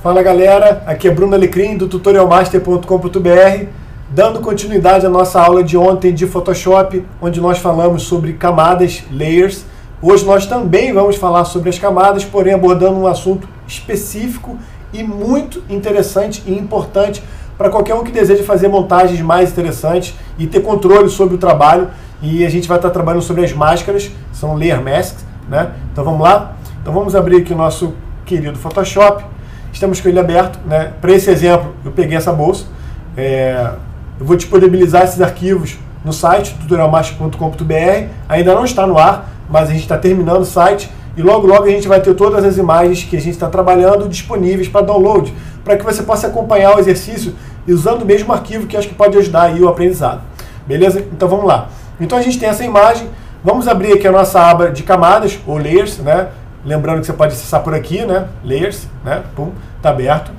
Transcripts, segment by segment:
Fala galera, aqui é Bruno Alecrim do tutorialmaster.com.br, dando continuidade à nossa aula de ontem de Photoshop, onde nós falamos sobre camadas, layers. Hoje nós também vamos falar sobre as camadas, porém abordando um assunto específico e muito interessante e importante para qualquer um que deseja fazer montagens mais interessantes e ter controle sobre o trabalho. E a gente vai estar trabalhando sobre as máscaras, são layer masks, né? Então vamos lá? Então vamos abrir aqui o nosso querido Photoshop. Estamos com ele aberto, né? Para esse exemplo, eu peguei essa bolsa. Eu vou disponibilizar esses arquivos no site, tutorialmaster.com.br. Ainda não está no ar, mas a gente está terminando o site. E logo, logo a gente vai ter todas as imagens que a gente está trabalhando disponíveis para download, para que você possa acompanhar o exercício usando o mesmo arquivo, que acho que pode ajudar aí o aprendizado. Beleza? Então vamos lá. Então a gente tem essa imagem. Vamos abrir aqui a nossa aba de camadas, ou layers, né? Lembrando que você pode acessar por aqui, né? Layers, né? Pum, tá aberto.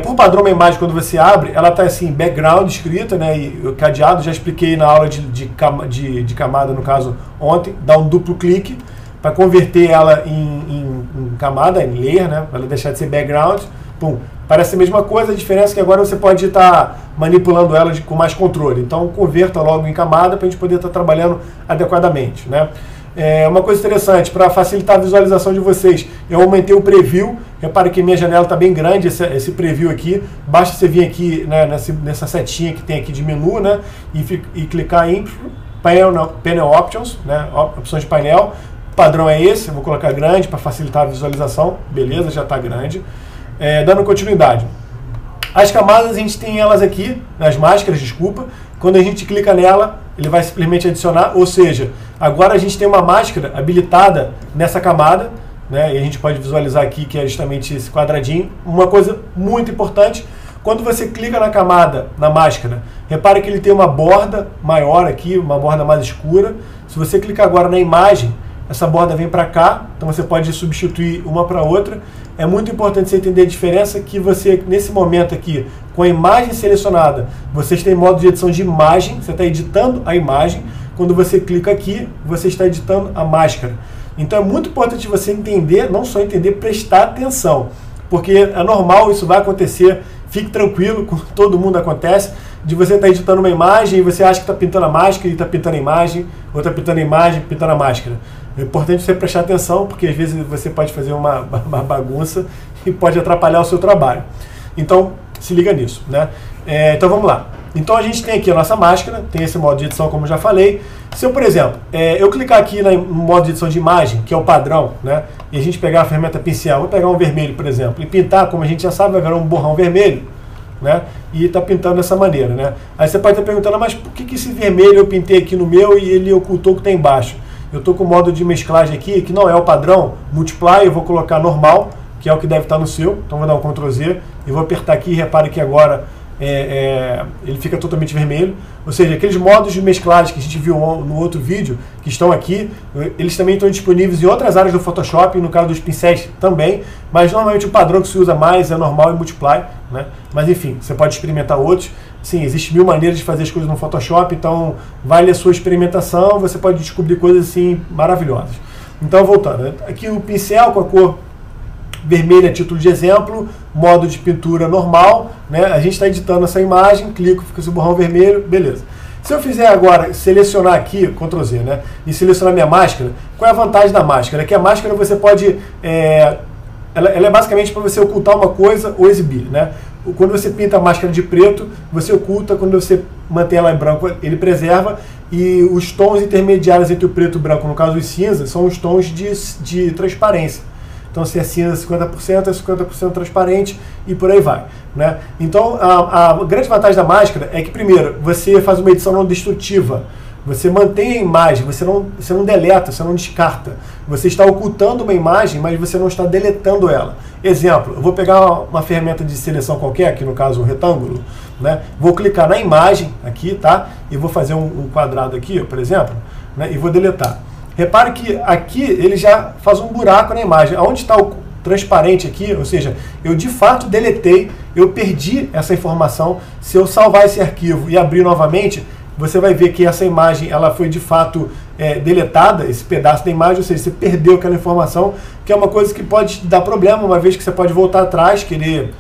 Por padrão, uma imagem, quando você abre, ela está assim, background escrita, né? E cadeado, já expliquei na aula de camada, no caso, ontem. Dá um duplo clique para converter ela em camada, em layer, né? Para ela deixar de ser background. Pum. Parece a mesma coisa, a diferença é que agora você pode estar manipulando ela com mais controle. Então, converta logo em camada para a gente poder estar trabalhando adequadamente, né? Uma coisa interessante, para facilitar a visualização de vocês, eu aumentei o preview. Repare que minha janela está bem grande, esse preview aqui. Basta você vir aqui, né, nessa setinha que tem aqui de menu, né, e clicar em Panel Options, né, opções de painel. O padrão é esse, eu vou colocar grande para facilitar a visualização. Beleza, já está grande. Dando continuidade. As camadas, a gente tem elas aqui, nas máscaras, desculpa. Quando a gente clica nela, ele vai simplesmente adicionar, ou seja, agora a gente tem uma máscara habilitada nessa camada, né? E a gente pode visualizar aqui que é justamente esse quadradinho. Uma coisa muito importante, quando você clica na camada, na máscara, repare que ele tem uma borda maior aqui, uma borda mais escura. Se você clicar agora na imagem, essa borda vem para cá, então você pode substituir uma para outra. É muito importante você entender a diferença que você, nesse momento aqui, com a imagem selecionada, você tem modo de edição de imagem, você está editando a imagem. Quando você clica aqui, você está editando a máscara. Então é muito importante você entender, não só entender, prestar atenção, porque é normal, isso vai acontecer, fique tranquilo, com todo mundo acontece, de você estar editando uma imagem e você acha que está pintando a máscara e está pintando a imagem, ou está pintando a imagem e pintando a máscara. É importante você prestar atenção, porque às vezes você pode fazer uma bagunça e pode atrapalhar o seu trabalho. Então, se liga nisso, né? Então vamos lá. Então a gente tem aqui a nossa máscara, tem esse modo de edição, como eu já falei. Se eu, por exemplo, eu clicar aqui no modo de edição de imagem, que é o padrão, né? E a gente pegar a ferramenta pincel, vou pegar um vermelho, por exemplo, e pintar, como a gente já sabe, vai virar um borrão vermelho, né? E está pintando dessa maneira, né? Aí você pode estar perguntando, mas por que esse vermelho eu pintei aqui no meu e ele ocultou o que está embaixo? Eu estou com o modo de mesclagem aqui, que não é o padrão, multiply, eu vou colocar normal, que é o que deve estar no seu. Então vou dar um Ctrl Z e vou apertar aqui e repare que agora ele fica totalmente vermelho. Ou seja, aqueles modos de mesclagem que a gente viu no outro vídeo, que estão aqui, eles também estão disponíveis em outras áreas do Photoshop, no caso dos pincéis também, mas normalmente o padrão que se usa mais é normal e multiply, né? Mas enfim, você pode experimentar outros. Sim, existem 1000 maneiras de fazer as coisas no Photoshop, então vale a sua experimentação, você pode descobrir coisas assim maravilhosas. Então voltando, aqui o pincel com a cor vermelha, título de exemplo, modo de pintura normal, né? A gente está editando essa imagem, clico, fica esse borrão vermelho, beleza. Se eu fizer agora, selecionar aqui, Ctrl Z, né? E selecionar minha máscara, qual é a vantagem da máscara? É que a máscara você pode... ela é basicamente para você ocultar uma coisa ou exibir, né? Quando você pinta a máscara de preto, você oculta, quando você mantém ela em branco, ele preserva, e os tons intermediários entre o preto e o branco, no caso os cinzas, são os tons de transparência. Então se é cinza 50%, é 50% transparente e por aí vai, né? Então a grande vantagem da máscara é que, primeiro, você faz uma edição não destrutiva. Você mantém a imagem, você não deleta, você não descarta. Você está ocultando uma imagem, mas você não está deletando ela. Exemplo, eu vou pegar uma ferramenta de seleção qualquer, aqui no caso um retângulo, né? Vou clicar na imagem aqui, tá? E vou fazer um quadrado aqui, por exemplo, né? E vou deletar. Repare que aqui ele já faz um buraco na imagem. Onde está o transparente aqui, ou seja, eu de fato deletei, eu perdi essa informação. Se eu salvar esse arquivo e abrir novamente, você vai ver que essa imagem ela foi de fato deletada, esse pedaço da imagem, ou seja, você perdeu aquela informação, que é uma coisa que pode dar problema, uma vez que você pode voltar atrás, querer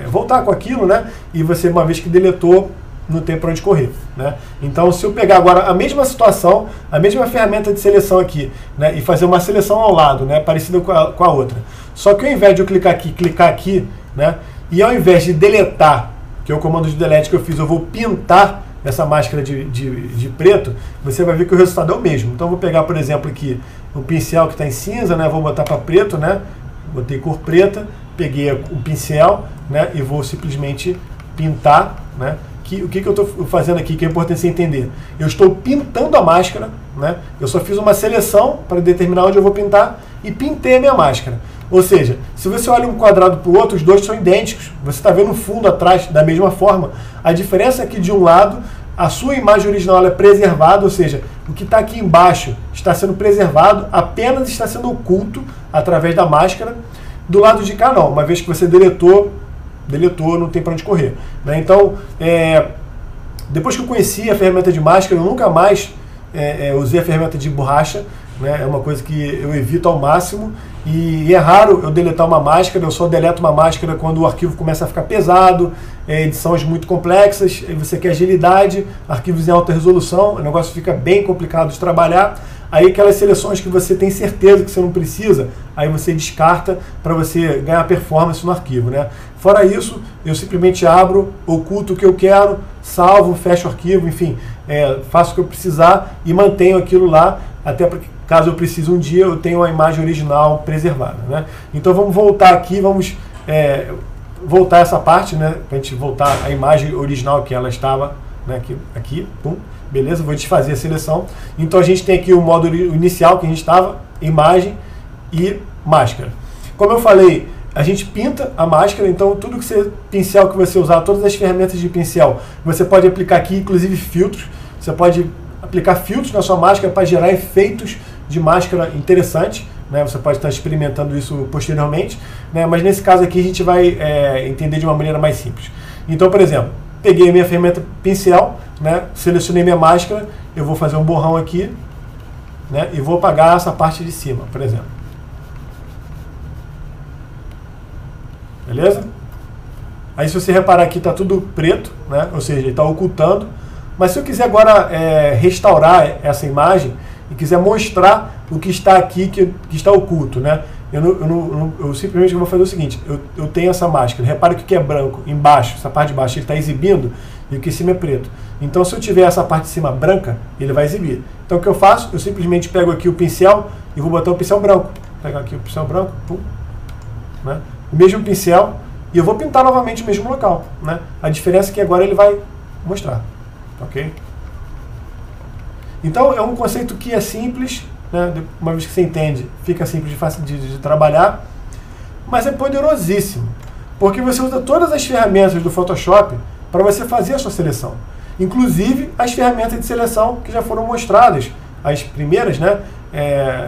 voltar com aquilo, né? E você, uma vez que deletou, não tem para onde correr, né? Então, se eu pegar agora a mesma situação, a mesma ferramenta de seleção aqui, né, e fazer uma seleção ao lado, né, parecida com a outra, só que ao invés de eu clicar aqui, né, e ao invés de deletar, que é o comando de delete que eu fiz, eu vou pintar essa máscara de preto, você vai ver que o resultado é o mesmo. Então, eu vou pegar, por exemplo, aqui o pincel que está em cinza, né, vou botar para preto, né, botei cor preta, peguei o pincel, né, e vou simplesmente pintar, né. O que eu estou fazendo aqui, que é importante você entender? Eu estou pintando a máscara, né? Eu só fiz uma seleção para determinar onde eu vou pintar e pintei a minha máscara. Ou seja, se você olha um quadrado para o outro, os dois são idênticos. Você está vendo o fundo atrás da mesma forma. A diferença é que de um lado, a sua imagem original é preservada, ou seja, o que está aqui embaixo está sendo preservado, apenas está sendo oculto através da máscara. Do lado de cá não, uma vez que você deletou, não tem para onde correr, né? Então, depois que eu conheci a ferramenta de máscara, eu nunca mais usei a ferramenta de borracha, né? É uma coisa que eu evito ao máximo, e é raro eu deletar uma máscara. Eu só deleto uma máscara quando o arquivo começa a ficar pesado, edições muito complexas, você quer agilidade, arquivos em alta resolução, o negócio fica bem complicado de trabalhar. Aí aquelas seleções que você tem certeza que você não precisa, aí você descarta para você ganhar performance no arquivo, né? Fora isso, eu simplesmente abro, oculto o que eu quero, salvo, fecho o arquivo, enfim, faço o que eu precisar e mantenho aquilo lá, até porque caso eu precise um dia, eu tenho a imagem original preservada, né? Então vamos voltar aqui, vamos voltar essa parte, né? Para a gente voltar a imagem original que ela estava, né? Aqui, pum. Beleza, vou desfazer a seleção. Então a gente tem aqui o modo inicial que a gente estava, imagem e máscara. Como eu falei, a gente pinta a máscara, então tudo que pincel que você usar, todas as ferramentas de pincel, você pode aplicar aqui, inclusive filtros. Você pode aplicar filtros na sua máscara para gerar efeitos de máscara interessantes, né? Você pode estar experimentando isso posteriormente, né? Mas nesse caso aqui a gente vai entender de uma maneira mais simples. Então, por exemplo, peguei a minha ferramenta pincel, né, selecionei minha máscara, eu vou fazer um borrão aqui, né, e vou apagar essa parte de cima, por exemplo. Beleza? Aí se você reparar aqui está tudo preto, né, ou seja, ele está ocultando. Mas se eu quiser agora restaurar essa imagem e quiser mostrar o que está aqui, que está oculto, né, eu simplesmente vou fazer o seguinte, eu tenho essa máscara, repare que o que é branco embaixo, essa parte de baixo ele está exibindo e o que em cima é preto. Então se eu tiver essa parte de cima branca, ele vai exibir. Então o que eu faço? Eu simplesmente pego aqui o pincel e vou botar o pincel branco. Vou pegar aqui o pincel branco, pum, né? O mesmo pincel, e eu vou pintar novamente o mesmo local, né? A diferença é que agora ele vai mostrar, ok? Então é um conceito que é simples, né? Uma vez que você entende, fica simples, fácil de trabalhar, mas é poderosíssimo, porque você usa todas as ferramentas do Photoshop para você fazer a sua seleção, inclusive as ferramentas de seleção que já foram mostradas, as primeiras, né,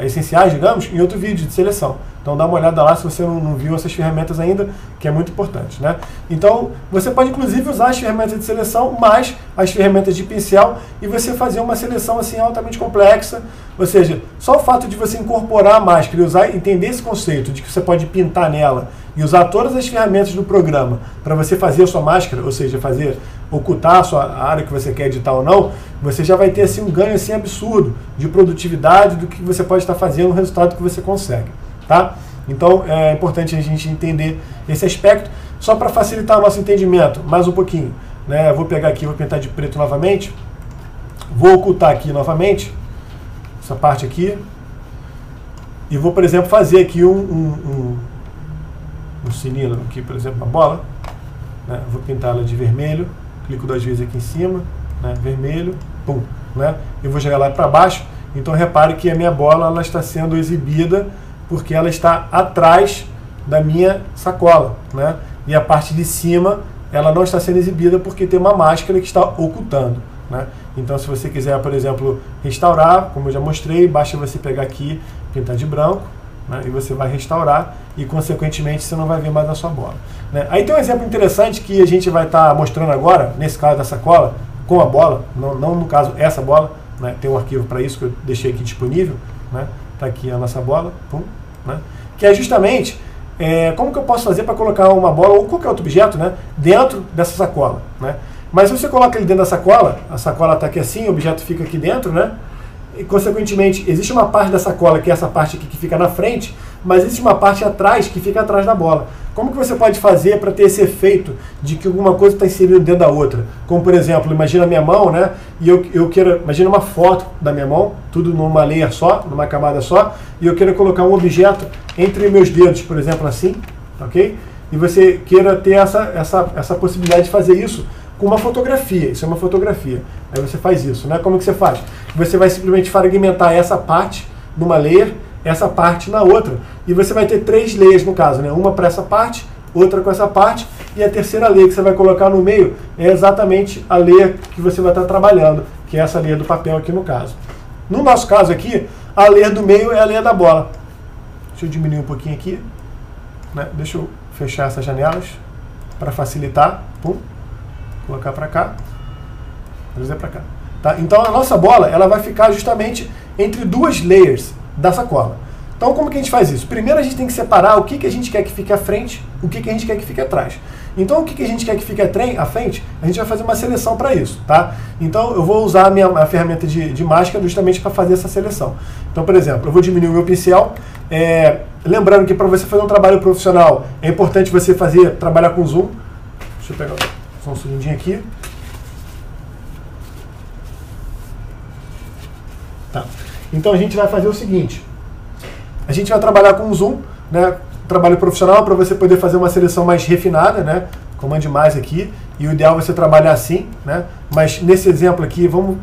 essenciais, digamos, em outro vídeo de seleção. Então dá uma olhada lá se você não viu essas ferramentas ainda, que é muito importante, né? Então você pode inclusive usar as ferramentas de seleção mais as ferramentas de pincel e você fazer uma seleção assim altamente complexa. Ou seja, só o fato de você incorporar a máscara e entender esse conceito de que você pode pintar nela e usar todas as ferramentas do programa para você fazer a sua máscara, ou seja, ocultar a área que você quer editar ou não, você já vai ter assim, um ganho assim, absurdo de produtividade do que você pode estar fazendo, o resultado que você consegue. Tá? Então é importante a gente entender esse aspecto, só para facilitar o nosso entendimento, mais um pouquinho, né? Eu vou pegar aqui, vou pintar de preto novamente, vou ocultar aqui novamente, essa parte aqui, e vou, por exemplo, fazer aqui um cilindro, aqui, por exemplo, uma bola, né? Vou pintar ela de vermelho, clico 2 vezes aqui em cima, né? Vermelho, pum, né? E vou jogar lá para baixo. Então repare que a minha bola ela está sendo exibida porque ela está atrás da minha sacola, né? E a parte de cima ela não está sendo exibida porque tem uma máscara que está ocultando, né? Então se você quiser, por exemplo, restaurar, como eu já mostrei, basta você pegar aqui, pintar de branco, né? E você vai restaurar e consequentemente você não vai ver mais na sua bola, né? Aí tem um exemplo interessante que a gente vai estar mostrando agora, nesse caso da sacola, com a bola, não no caso essa bola, né? Tem um arquivo para isso que eu deixei aqui disponível, né? Tá aqui a nossa bola, pum, né? Que é justamente como que eu posso fazer para colocar uma bola ou qualquer outro objeto, né, dentro dessa sacola, né? Mas se você coloca ele dentro da sacola, a sacola está aqui assim, o objeto fica aqui dentro, né? E, consequentemente, existe uma parte da sacola, que é essa parte aqui que fica na frente, mas existe uma parte atrás que fica atrás da bola. Como que você pode fazer para ter esse efeito de que alguma coisa está inserida dentro da outra? Como, por exemplo, imagina a minha mão, né? E eu quero, imagina uma foto da minha mão, tudo numa layer só, numa camada só, e eu quero colocar um objeto entre meus dedos, por exemplo, assim, ok? E você queira ter essa possibilidade de fazer isso com uma fotografia. Isso é uma fotografia. Aí você faz isso, né? Como que você faz? Você vai simplesmente fragmentar essa parte numa layer, essa parte na outra. E você vai ter 3 layers no caso, né? Uma para essa parte, outra com essa parte, e a terceira layer que você vai colocar no meio é exatamente a layer que você vai estar trabalhando, que é essa layer do papel aqui no caso. No nosso caso aqui, a layer do meio é a layer da bola. Deixa eu diminuir um pouquinho aqui, né? Deixa eu fechar essas janelas para facilitar. Pum. Colocar para cá, trazer para cá. Tá? Então a nossa bola ela vai ficar justamente entre 2 layers da sacola. Então como que a gente faz isso? Primeiro a gente tem que separar o que a gente quer que fique à frente, o que a gente quer que fique atrás. Então o que a gente quer que fique à frente, a gente vai fazer uma seleção para isso. Tá? Então eu vou usar a ferramenta de máscara justamente para fazer essa seleção. Então, por exemplo, eu vou diminuir o meu pincel. Lembrando que para você fazer um trabalho profissional é importante você trabalhar com zoom. Deixa eu pegar só um segundinho aqui. Tá. Então a gente vai fazer o seguinte. A gente vai trabalhar com zoom, né? Trabalho profissional para você poder fazer uma seleção mais refinada, né? Comande mais aqui. E o ideal é você trabalhar assim, né? Mas nesse exemplo aqui, vamos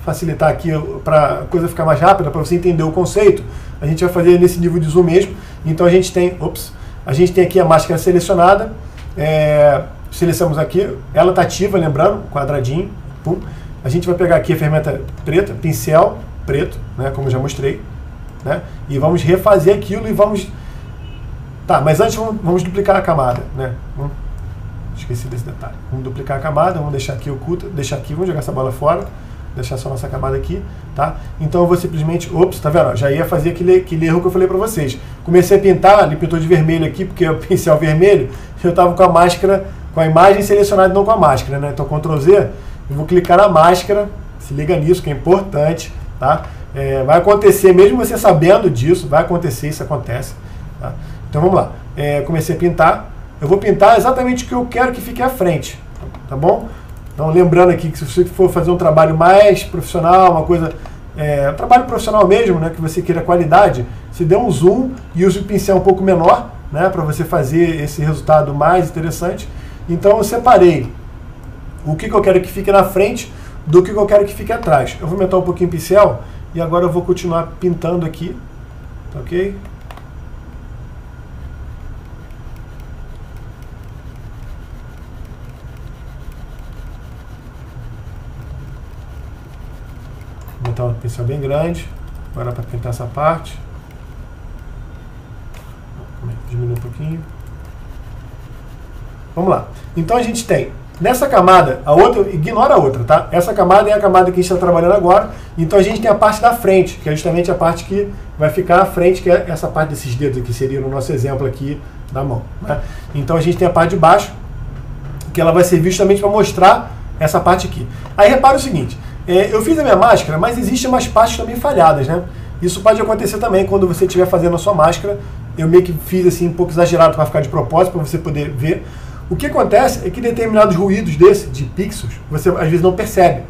facilitar aqui para a coisa ficar mais rápida, para você entender o conceito. A gente vai fazer nesse nível de zoom mesmo. Então a gente tem aqui a máscara selecionada. Selecionamos aqui, ela está ativa, lembrando, quadradinho, pum. A gente vai pegar aqui a ferramenta preta, pincel preto, né, como eu já mostrei, né, e vamos refazer aquilo e vamos... Tá, mas antes vamos duplicar a camada, né, esqueci desse detalhe. Vamos duplicar a camada, vamos deixar aqui oculta, deixar aqui, vamos jogar essa bola fora, deixar só nossa camada aqui, tá? Então eu vou simplesmente, tá vendo? Já ia fazer aquele erro que eu falei para vocês. Comecei a pintar, ele pintou de vermelho aqui, porque é o pincel vermelho, eu estava com a máscara, com a imagem selecionada, não com a máscara, né? Então Ctrl Z, eu vou clicar na máscara, se liga nisso que é importante, tá? Vai acontecer, mesmo você sabendo disso, vai acontecer, isso acontece, tá? Então vamos lá, comecei a pintar, eu vou pintar exatamente o que eu quero que fique à frente, tá bom? Então lembrando aqui que se você for fazer um trabalho mais profissional, uma coisa, trabalho profissional mesmo, né, que você queira qualidade, você dê um zoom e use o pincel um pouco menor, né, para você fazer esse resultado mais interessante. Então eu separei o que eu quero que fique na frente do que eu quero que fique atrás. Eu vou aumentar um pouquinho o pincel e agora eu vou continuar pintando aqui, ok? Vou botar um pincel bem grande, agora para pintar essa parte. Diminuir um pouquinho. Vamos lá. Então a gente tem nessa camada, a outra, ignora a outra, tá? Essa camada é a camada que a gente está trabalhando agora. Então a gente tem a parte da frente, que é justamente a parte que vai ficar à frente, que é essa parte desses dedos aqui, seria no nosso exemplo aqui da mão, né? Então a gente tem a parte de baixo, que ela vai servir justamente para mostrar essa parte aqui. Aí repara o seguinte, eu fiz a minha máscara, mas existem umas partes também falhadas, né? Isso pode acontecer também quando você estiver fazendo a sua máscara. Eu meio que fiz assim um pouco exagerado para ficar de propósito, para você poder ver. O que acontece é que determinados ruídos de pixels, você às vezes não percebe.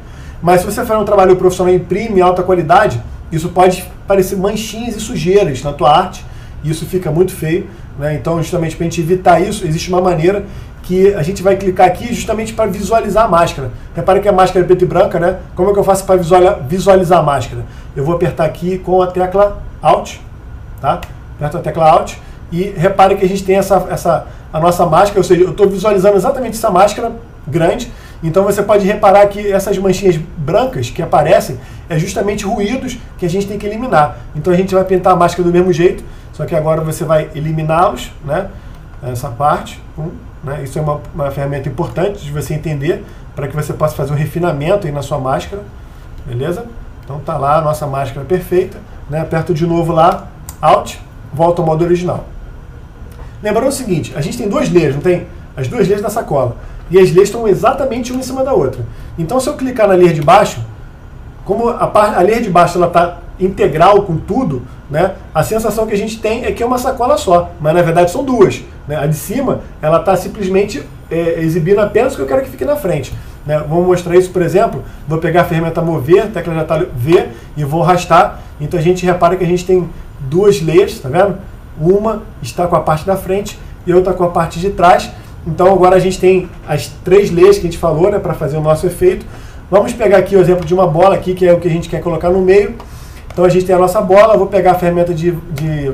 Mas se você for um trabalho profissional e imprime em alta qualidade, isso pode parecer manchinhas e sujeiras na tua arte, e isso fica muito feio, né? Então, justamente para a gente evitar isso, existe uma maneira que a gente vai clicar aqui justamente para visualizar a máscara. Repare que a máscara é preta e branca, né? Como é que eu faço para visualizar a máscara? Eu vou apertar aqui com a tecla Alt, tá? Aperto a tecla Alt e repare que a gente tem a nossa máscara, ou seja, eu estou visualizando exatamente essa máscara grande. Então você pode reparar que essas manchinhas brancas que aparecem é justamente ruídos que a gente tem que eliminar. Então a gente vai pintar a máscara do mesmo jeito, só que agora você vai eliminá-los, né? Essa parte, né? Isso é uma ferramenta importante de você entender para que você possa fazer um refinamento aí na sua máscara, beleza? Então tá lá a nossa máscara perfeita, né? Aperto de novo lá, Alt, volta ao modo original. Lembrando o seguinte, a gente tem duas layers, não tem? As duas layers da sacola. E as layers estão exatamente uma em cima da outra. Então se eu clicar na layer de baixo, como a layer de baixo ela está integral com tudo, né, a sensação que a gente tem é que é uma sacola só, mas na verdade são duas. Né? A de cima ela está simplesmente exibindo apenas o que eu quero que fique na frente. Né? Vamos mostrar isso, por exemplo, vou pegar a ferramenta mover, tecla de atalho V e vou arrastar. Então a gente repara que a gente tem duas layers, tá vendo? Uma está com a parte da frente e outra com a parte de trás. Então agora a gente tem as três layers que a gente falou, né, para fazer o nosso efeito. Vamos pegar aqui o exemplo de uma bola aqui, que é o que a gente quer colocar no meio. Então a gente tem a nossa bola, vou pegar a ferramenta de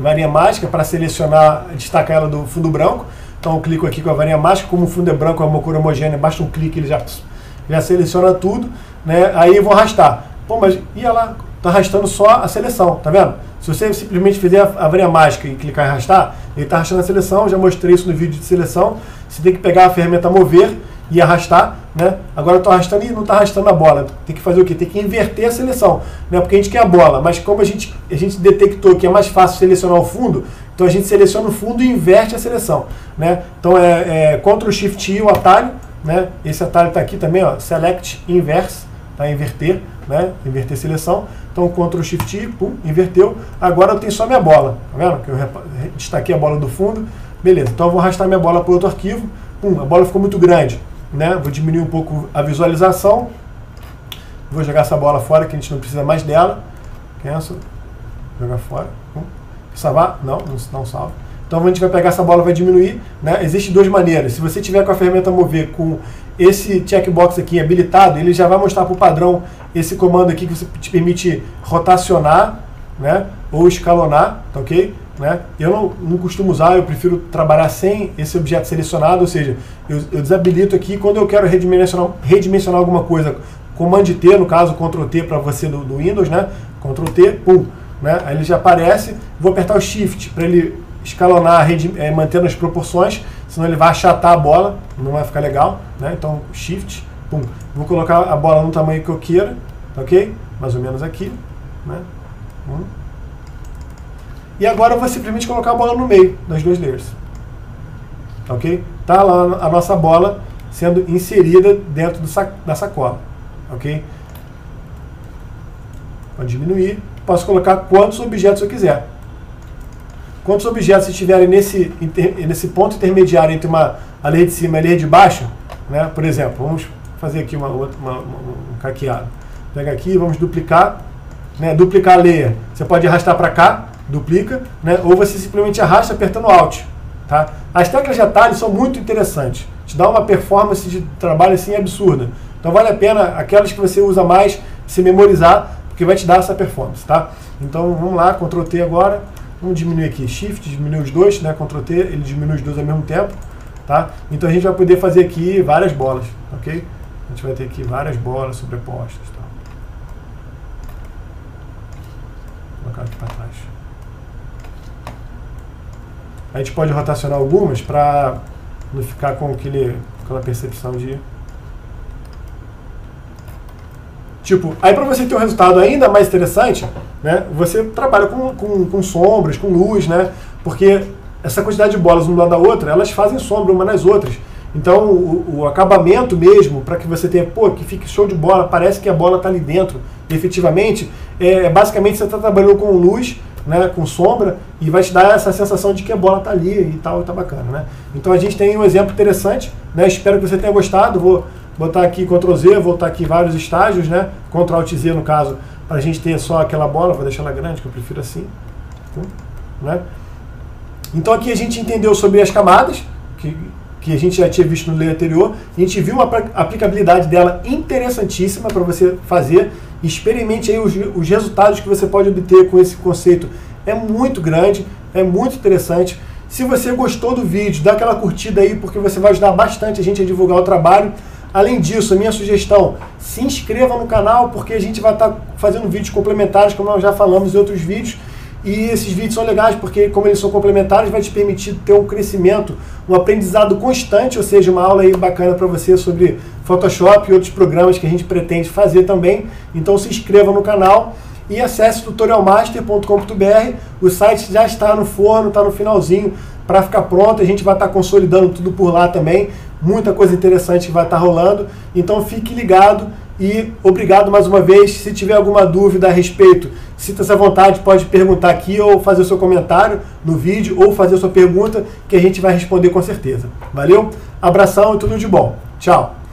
varinha mágica para selecionar, destacar ela do fundo branco. Então eu clico aqui com a varinha mágica, como o fundo é branco, é uma cor homogênea, basta um clique, ele já seleciona tudo, né? Aí eu vou arrastar. Pô, mas e ela está arrastando só a seleção, tá vendo? Se você simplesmente fizer a varinha mágica e clicar em arrastar, ele está arrastando a seleção, já mostrei isso no vídeo de seleção. Você tem que pegar a ferramenta mover e arrastar, né? Agora eu estou arrastando e não está arrastando a bola. Tem que fazer o quê? Tem que inverter a seleção, né? Porque a gente quer a bola, mas como a gente detectou que é mais fácil selecionar o fundo, então a gente seleciona o fundo e inverte a seleção, né? Então Ctrl Shift I o atalho, né? Esse atalho está aqui também, ó, Select Inverse, tá? Inverter, né? Inverter seleção. Então Ctrl Shift I, pum, inverteu. Agora eu tenho só minha bola, tá vendo? Que eu destaquei a bola do fundo. Beleza, então eu vou arrastar minha bola para outro arquivo. Pum, a bola ficou muito grande, né? Vou diminuir um pouco a visualização. Vou jogar essa bola fora, que a gente não precisa mais dela. Cancel. Jogar fora. Pum. Salvar? Não salva. Então a gente vai pegar essa bola e vai diminuir, né? Existem duas maneiras. Se você tiver com a ferramenta mover com esse checkbox aqui habilitado, ele já vai mostrar para o padrão esse comando aqui que você te permite rotacionar, né? Ou escalonar, tá ok? Né? Eu não costumo usar, eu prefiro trabalhar sem esse objeto selecionado, ou seja, eu desabilito aqui quando eu quero redimensionar alguma coisa, Command T, no caso, Ctrl T para você do Windows, né? Ctrl T, pum, né? Aí ele já aparece, vou apertar o Shift para ele escalonar, mantendo as proporções, senão ele vai achatar a bola, não vai ficar legal, né? Então Shift, pum, vou colocar a bola no tamanho que eu queira, tá ok? Mais ou menos aqui, né? E agora eu vou simplesmente colocar a bola no meio das duas layers. Ok? Tá lá a nossa bola sendo inserida dentro da sacola. Ok? Pode diminuir. Posso colocar quantos objetos eu quiser. Quantos objetos estiverem nesse ponto intermediário entre a layer de cima e a layer de baixo, né? Por exemplo, vamos fazer aqui um caqueado. Pega aqui, vamos duplicar. Né? Duplicar a layer. Você pode arrastar para cá, duplica, né? Ou você simplesmente arrasta apertando Alt. Tá? As teclas de atalho são muito interessantes. Te dá uma performance de trabalho assim absurda. Então vale a pena aquelas que você usa mais se memorizar, porque vai te dar essa performance. Tá? Então vamos lá, Ctrl T agora. Vamos diminuir aqui, Shift, diminuir os dois, né? Ctrl T, ele diminui os dois ao mesmo tempo. Tá? Então a gente vai poder fazer aqui várias bolas. Ok? A gente vai ter aqui várias bolas sobrepostas. Tá? Vou colocar aqui para trás. A gente pode rotacionar algumas para não ficar com aquela percepção de... Tipo, aí para você ter um resultado ainda mais interessante, né, você trabalha com sombras, com luz, né, porque essa quantidade de bolas uma do lado da outra, elas fazem sombra uma nas outras. Então o acabamento mesmo, para que você tenha, que fique show de bola, parece que a bola está ali dentro, e efetivamente, basicamente você está trabalhando com luz, né, com sombra, e vai te dar essa sensação de que a bola está ali e tal, e tá bacana, né? Então a gente tem um exemplo interessante, né? Espero que você tenha gostado. Vou botar aqui Ctrl Z, voltar aqui vários estágios, né? Ctrl Alt Z no caso, para a gente ter só aquela bola. Vou deixar ela grande, que eu prefiro assim, né? Então aqui a gente entendeu sobre as camadas, que a gente já tinha visto no layer anterior. A gente viu uma aplicabilidade dela interessantíssima para você fazer. Experimente aí os resultados que você pode obter com esse conceito. É muito grande, é muito interessante. Se você gostou do vídeo, dá aquela curtida aí, porque você vai ajudar bastante a gente a divulgar o trabalho. Além disso, a minha sugestão, se inscreva no canal, porque a gente vai estar fazendo vídeos complementares, como nós já falamos em outros vídeos. E esses vídeos são legais porque, como eles são complementares, vai te permitir ter um crescimento, um aprendizado constante, ou seja, uma aula aí bacana para você sobre Photoshop e outros programas que a gente pretende fazer também. Então se inscreva no canal e acesse tutorialmaster.com.br. O site já está no forno, está no finalzinho para ficar pronto. A gente vai estar consolidando tudo por lá também. Muita coisa interessante que vai estar rolando. Então fique ligado e obrigado mais uma vez. Se tiver alguma dúvida a respeito, sinta-se à vontade, pode perguntar aqui ou fazer o seu comentário no vídeo ou fazer a sua pergunta que a gente vai responder com certeza. Valeu? Abração e tudo de bom. Tchau!